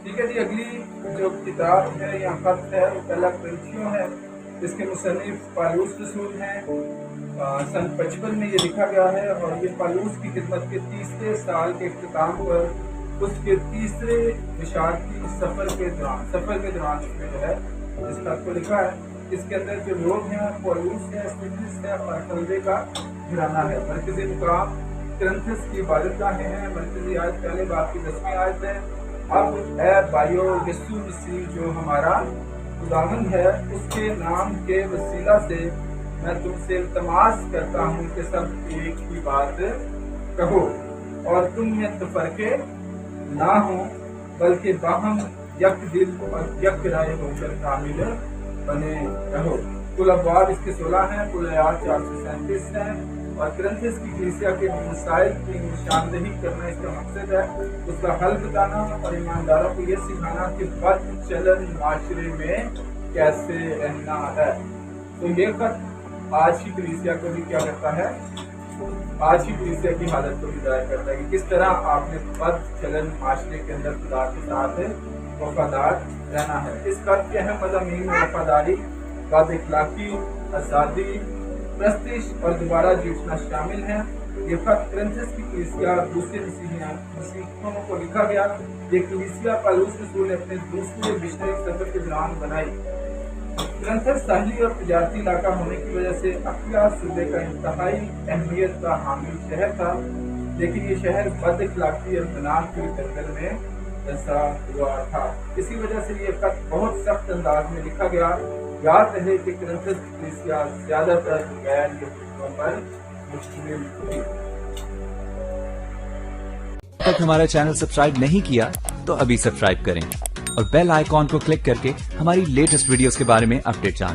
ٹھیک ہے جی، اگلی جو کتاب ہے یا خط ہے وہ پہلا کرنتھیوں ہے، اس کے مصنف پالوس رسول ہیں۔ سن 55 میں یہ لکھا گیا ہے، اور یہ پالوس کی خدمت کے 30ویں سال کے اختتام پر اس کے تیسرے بشارتی سفر کے دوران اس میں جو ہے اس خط کو لکھا ہے۔ اس کے اندر جو لوگ ہیں پالوس ہے، استفانوس ہے اور اکیلا کا گھرانہ ہے۔ مرکزی مقام کرنتھس کی عبادت گاہیں ہیں۔ مرکزی آیت پہلے باب کی 10ویں آیت ہے۔ اب اے بھائیو، یسوع مسیح جو ہمارا خداوند ہے، اس کے نام کے وسیلہ سے میں تم سے التماس کرتا ہوں کہ سب ایک ہی بات کہو اور تم میں تفرقے نہ ہوں، بلکہ باہم یک دل اور یک رائے ہو کر کامل بنے رہو۔ کل ابواب اس کے 16 ہیں، کل آیات 437 ہیں، اور کرنتھس کی کلیسیا کے مسائل کی نشاندہی کرنا اس کا مقصد ہے، اس کا حل بتانا اور ایمانداروں کو یہ سکھانا کہ بد چلن معاشرے میں کیسے رہنا ہے۔ تو یہ خط آج کی کلیسیا کو بھی کیا کرتا ہے، آج کی کلیسیا کی حالت کو بھی ظاہر کرتا ہے کہ کس طرح آپ نے بد چلن معاشرے کے اندر خدا کے ساتھ وفادار رہنا ہے۔ اس خط کے اہم مضامین میں وفاداری، بد اخلاقی، آزادی، پرستش اور دوبارہ جیتنا شامل ہیں۔ یہ خط کرنتھس کی کلیسیا اور دوسرے مسیحیوں کو لکھا گیا۔ یہ کلیسیا پالوس رسول نے اپنے دوسرے مشنری سفر کے دوران بنائی۔ کرنتھس ساحلی اور تجارتی علاقہ ہونے کی وجہ سے اقیا صوبے کا انتہائی اہمیت کا حامل شہر تھا، لیکن یہ شہر بد اخلاقی اور گناہ کی دلدل میں دھنسا ہوا تھا۔ اسی وجہ سے یہ خط بہت سخت انداز میں لکھا گیا۔ یاد رہے کہ کرنتھس کی کلیسیا زیادہ تر غیر یہودیوں پر مشتمل تھی۔ تک ہمارا چینل سبسکرائب نہیں کیا تو ابھی سبسکرائب کریں اور بیل آئیکن کو کلک کر کے ہماری لیٹسٹ ویڈیوز کے بارے میں اپڈیٹ جانیں۔